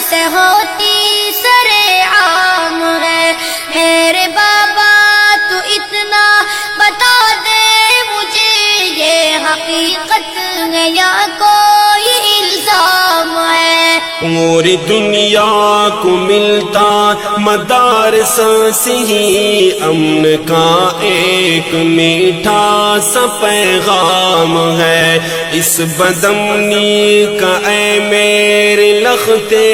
سے ہوتی سر عام ہے، میرے بابا تو اتنا بتا دے مجھے، یہ حقیقت ہے یا کوئی الزام ہے؟ پوری دنیا کو ملتا مدارس سے ہی امن کا ایک میٹھا سا پیغام ہے، اس بدامنی کا اے میرے لختے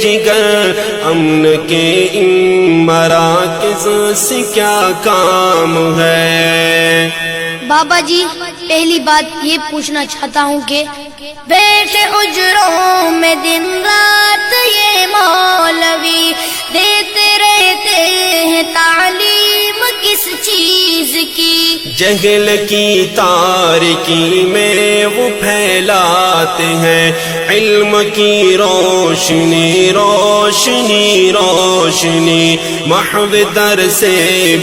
جگر، امن کے ان مراکز سے کیا کام ہے؟ بابا جی پہلی بات یہ پوچھنا چاہتا ہوں کہ بیٹھے اجروں میں دن رات یہ مولوی دیتے رہتے ہیں تعلیم کس چیز کی؟ جہل کی تاریکی میں وہ پھیلاتے ہیں علم کی روشنی روشنی روشنی، محو در سے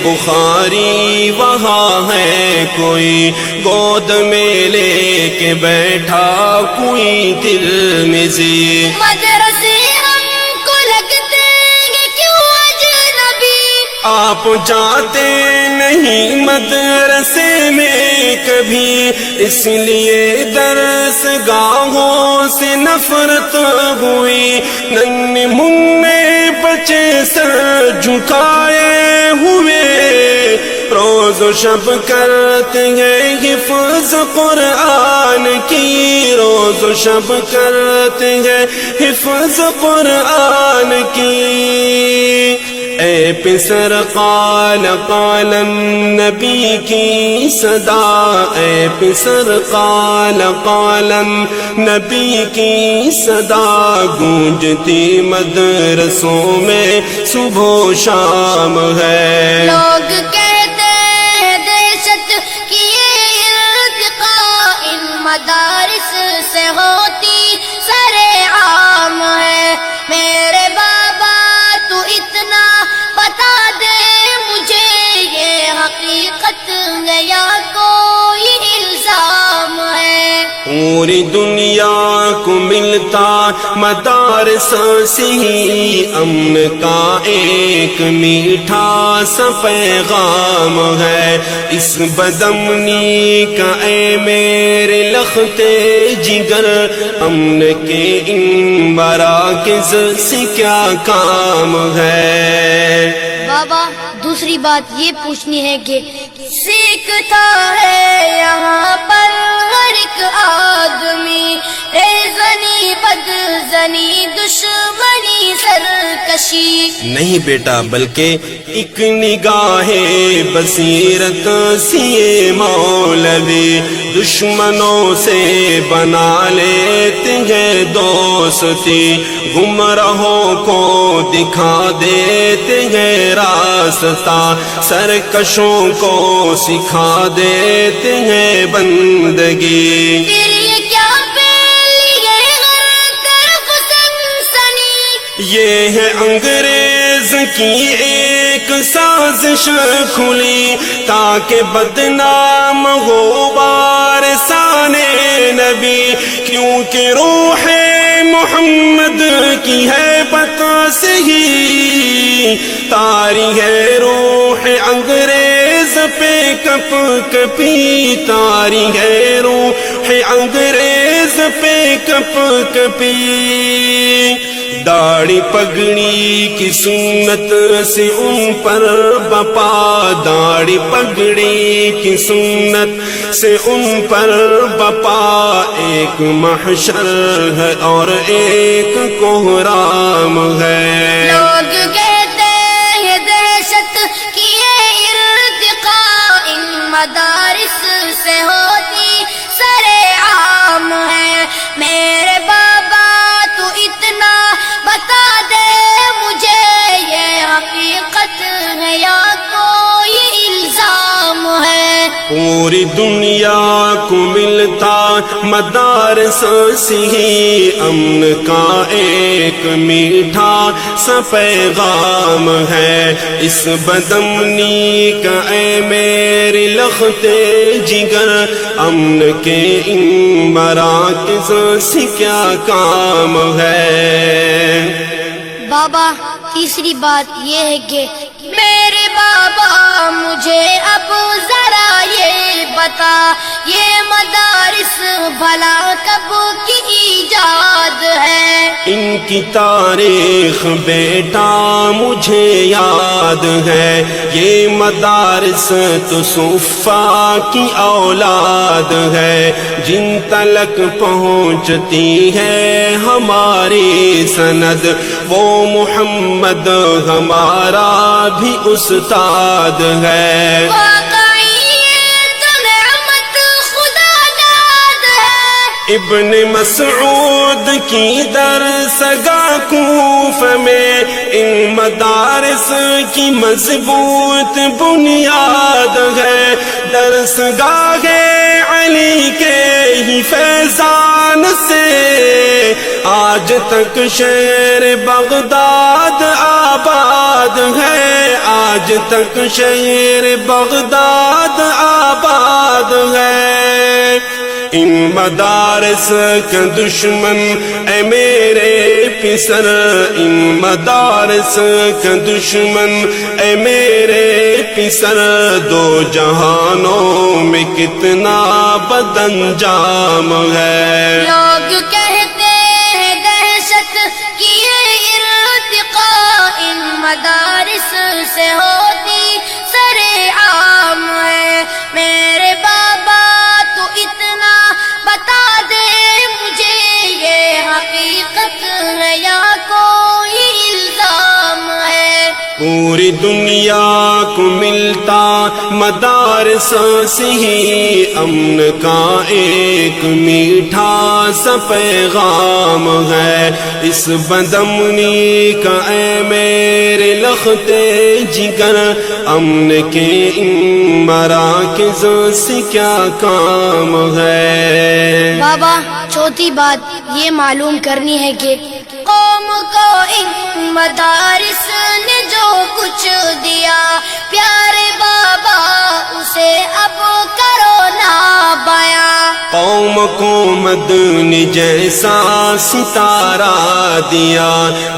بخاری وہاں ہے کوئی، گود میں لے کے بیٹھا کوئی دل میں زی، مدرسے ہم کو لگتے ہیں کیوں اجنبی؟ آپ جاتے نہیں مدرسے میں کبھی، اس لیے درس گاہوں سے نفرت ہوئی، ننھے منھے بچے سر جھکائے ہوئے، روز و شب کرتے ہیں حفظ قرآن کی، روز و شب کرتے ہیں حفظ قرآن کی، اے پسر قال قال النبی کی صدا، اے پسر قال قال النبی کی صدا، گونجتی مدرسوں میں صبح و شام ہے۔ لوگ کہتے ہیں دہشت کی یہ ارتقاء ان مدارس سے ہوتی سر عام ہے، میرے بابا تو اتنا بتا دے مجھے، یہ حقیقت ہے یا کوئی الزام ہے؟ پوری دنیا کو ملتا مدارس سے ہی امن کا ایک میٹھا سا پیغام ہے، اس بدامنی کا اے میرے لختے جگر، امن کے ان مراکز سے کیا کام ہے؟ بابا دوسری بات یہ پوچھنی ہے کہ سیکھتا ہے یہاں پر ہر ایک آدمی ریزنی بدزنی دشمنی سرکشی؟ نہیں بیٹا، بلکہ ایک نگاہ بصیرت سی مولوی دشمنوں سے بنا لیتے ہیں دوستی، گمراہوں کو دکھا دیتے ہیں راستہ، سرکشوں کو سکھا دیتے ہیں بندگی۔ پھر یہ کیا پھیلی ہے ہر طرف سنسنی؟ یہ ہے انگریز کی ایک سازش کھلی، تاکہ بدنام ہو وارثان نبی، کیونکہ روح محمد کی ہے بتا سے ہی تاری ہے روح انگریز پہ کپ کپی، تاری ہے روح انگریز پہ کپ کپی، داڑھی پگڑی کی سنت سے ان پر بپا، داڑھی پگڑی کی سنت سے ان پر بپا، ایک محشر ہے اور ایک کوہرام ہے۔ لوگ کہتے ہیں دہشت کی یہ ارتقاء ان مدارس سے ہوتی سر عام ہے، میرے بابا تو اتنا بتا دے مجھے، یہ حقیقت ہے یا کوئی الزام ہے؟ پوری دنیا کو ملتا مدارس سے ہی امن کا ایک میٹھا سا پیغام ہے، اس بدامنی کا اے میرے لختے جگر، امن کے ان مراکز سے کیا کام ہے؟ بابا تیسری بات یہ ہے کہ میرے بابا مجھے اب ذرا یہ بتا، یہ مدارس بھلا کب کی ایجاد ہے؟ ان کی تاریخ بیٹا مجھے یاد ہے، یہ مدارس تو صفا کی اولاد ہے، جن تلک پہنچتی ہے ہماری سند، وہ محمد ہمارا بھی استاد ہے۔ ابن مسعود کی درسگاہ کوفہ میں ان مدارس کی مضبوط بنیاد ہے، درسگاہ علی کے ہی فیضان سے آج تک شہر بغداد آباد ہے، آج تک شہر بغداد آباد ہے۔ ان مدارس کا دشمن اے میرے پسر، ان مدارس کا دشمن اے میرے پسر، دو جہانوں میں کتنا بد انجام ہے۔ لوگ کہتے ہیں دہشت کی یہ ارتقاء ان مدارس سے ہوتی سر عام ہے، میرے بابا تو اتنا بتا دے مجھے، یہ حقیقت ہے یا کوئی الزام ہے؟ پوری دنیا کو ملتا مدارس سے ہی امن کا ایک میٹھا سا پیغام ہے، اس بدامنی کا اے میرے لختے جگر، امن کے ان مراکز سے کیا کام ہے؟ بابا چوتھی بات یہ معلوم کرنی ہے کہ قوم کو ان مدارس نے جو کچھ دیا، پیارے بابا اسے اب کرو نا بیاں۔ قوم کو مدنی جیسا ستارہ دیا،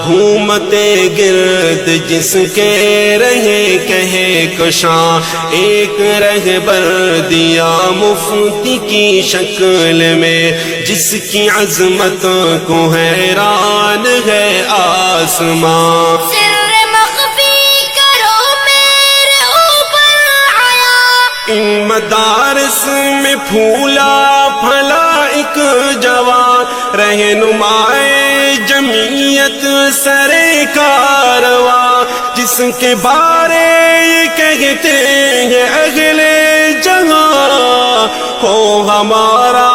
گھومتے گرد جس کے رہے کہے کشاں، ایک رہبر دیا مفتی کی شکل میں، جس کی عظمت کو حیران ہے آسماں۔ سر مخفی کرو میرے اوپر آیا، ان مدارس میں پھولا پھلا ایک جوان، رہنمائے جمعیت سرے کارواں، جس کے بارے یہ کہتے ہیں اگلے جہاں، ہو ہمارا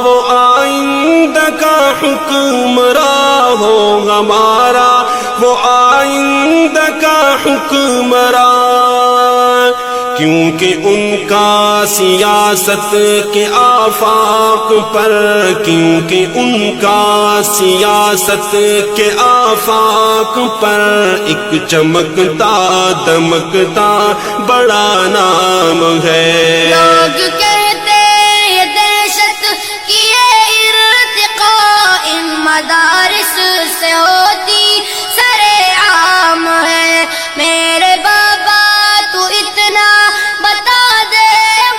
وہ آئندہ کا حکمراں، ہو ہمارا وہ آئندہ کا حکمراں، کیونکہ ان کا سیاست کے آفاق پر، کیونکہ ان کا سیاست کے آفاق پر ایک چمکتا دمکتا بڑا نام ہے۔ لوگ کہتے ہیں دہشت کی یہ ارتقاء ان مدارس سے ہوتی سر عام ہے، میرے بابا تو اتنا بتا دے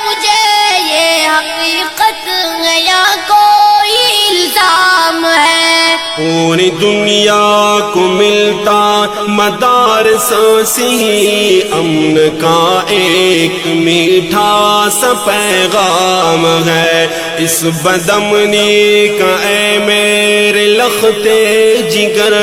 مجھے، یہ حقیقت ہے یا کوئی الزام ہے؟ پوری دنیا کو ملتا مدارس سے ہی امن کا ایک میٹھا سا پیغام ہے، اس بدامنی کا اے میرے لختے جگر،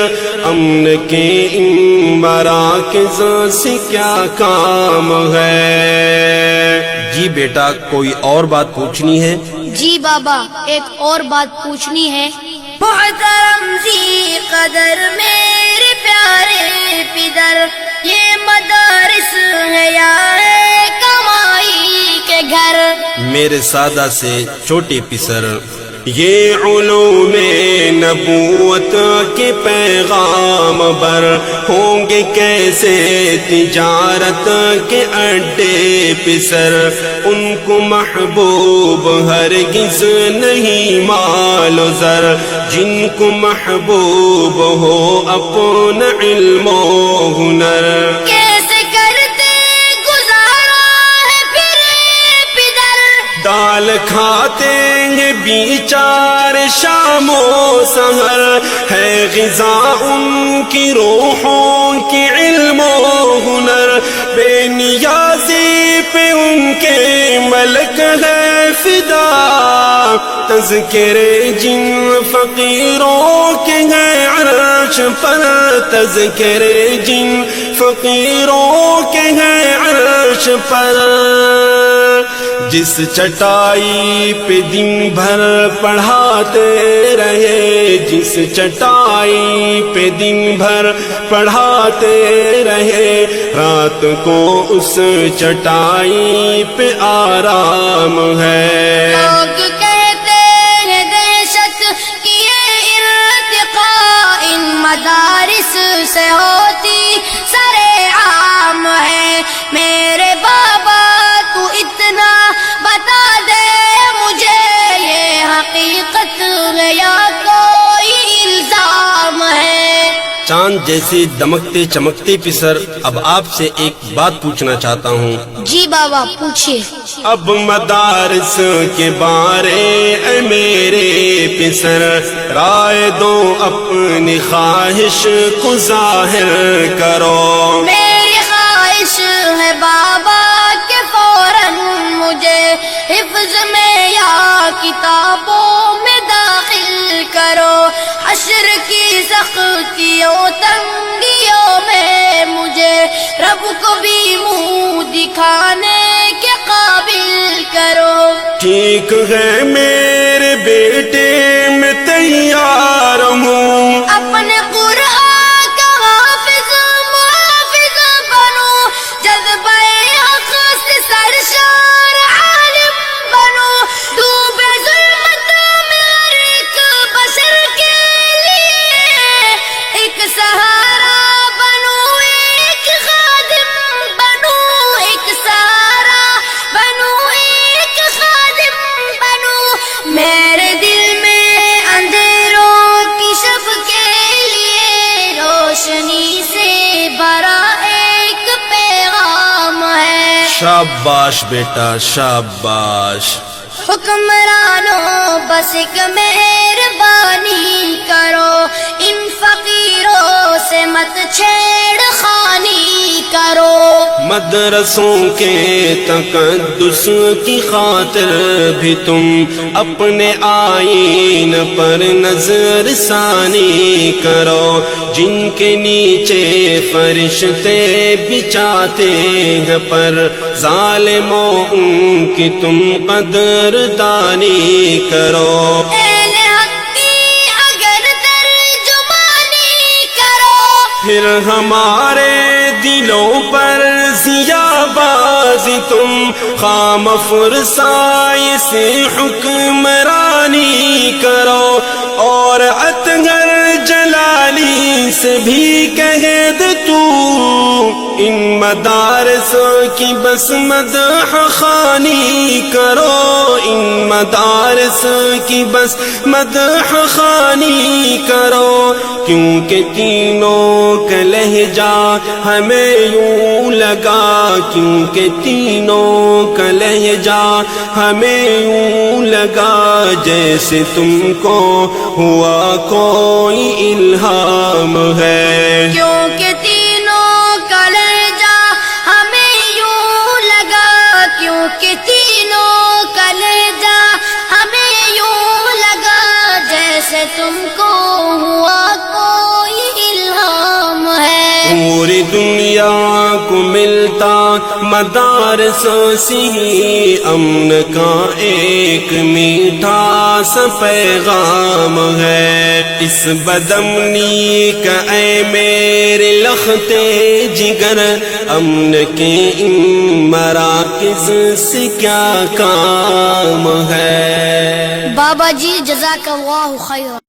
امن کے ان مراکز سے کیا کام ہے؟ جی بیٹا کوئی اور بات پوچھنی ہے؟ جی بابا ایک اور بات پوچھنی ہے۔ محترم ذی قدر میرے پیارے پدر، یہ مدارس ہے یا کمائی کے گھر؟ میرے سادہ سے چھوٹے پسر، یہ علوم نبوت کے پیغام بر ہوں گے کیسے تجارت کے اڈے پسر، ان کو محبوب ہرگز نہیں مال و زر، جن کو محبوب ہو اپنا علم و ہنر۔ کیسے کرتے گزارا ہے پھر پدر، دال کھاتے ہیں بیچار شام و سحر، ہے غذا ان کی روحوں کی علم و ہنر، بے نیازی پہ ان کے ملک ہے فدا، تذکرے جن فقیروں کے ہیں عرش پر، تذکرے جن فقیروں کے ہیں عرش پر، جس چٹائی پہ دن بھر پڑھاتے رہے، جس چٹائی پہ دن بھر پڑھاتے رہے، رات کو اس چٹائی پہ آرام ہے۔ لوگ کہتے ہیں دہشت کی یہ ارتقاء ان مدارس سے ہوتی سرے عام ہے، میرے بابا تو اتنا بتا دے مجھے، یہ حقیقت ہے یا کوئی الزام ہے؟ چاند جیسے دمکتے چمکتے پسر، اب آپ سے ایک بات پوچھنا چاہتا ہوں۔ جی بابا پوچھئے۔ اب مدارس کے بارے اے میرے پسر، رائے دو اپنی خواہش کو ظاہر کرو۔ میری خواہش ہے بابا کہ فوراً مجھے حفظ میں یا کتابوں میں داخل کرو، حشر کی سختیوں تنگیوں میں مجھے رب کو بھی منہ دکھانے کے قابل کرو۔ ٹھیک ہے میرے بیٹے میں تیار ہوں، اپنے قرآن کا حافظ محافظ بنو، جذبہ حق سے سرشار عالم بنو، ڈوبے ظلمت میں ہر ایک بشر کے لیے ایک سہارا بنو، ایک خادم بنو، ایک سہارا بنو، ایک خادم بنو، میرے دل میں اندھیروں کی شب کے لیے روشنی سے بھرا ایک پیغام ہے۔ شاباش بیٹا شاباش۔ حکمرانوں بس ایک مہربانی کرو، ان فقیروں سے مت چھیڑ خانی کرو۔ مدرسوں کے تقدس کی خاطر بھی تم اپنے آئین پر نظر ثانی کرو، جن کے نیچے فرشتے بچاتے ہیں پر ظالموں ان کی تم قدر دانی کرو۔ اہل حق کی اگر ترجمانی کرو، پھر ہمارے دلوں پر ضیا بازی تم خام فرسائی سے حکمرانی کرو، اور اطہر جلالی سے بھی کہہ دے تو ان مدارس کی بس مدح خوانی کرو، ان مدارس کی بس مدح خوانی کرو، کیونکہ تینوں کا لہجہ ہمیں یوں لگا، کیونکہ تینوں کا لہجہ ہمیں یوں لگا جیسے تم کو ہوا کوئی الہام ہے۔ کیونکہ تینوں کا لہجہ ہمیں یوں لگا، کیونکہ تینوں کا لہجہ ہمیں یوں لگا جیسے تم کو ہوا کوئی الہام ہے۔ پوری دنیا کو ملتا مدارسوں سے امن کا ایک میٹھا سا پیغام ہے، اس بدامنی کا اے میرے لختے جگر، امن کے ان مراکز سے کیا کام ہے؟ بابا جی جزاک اللہ خیر.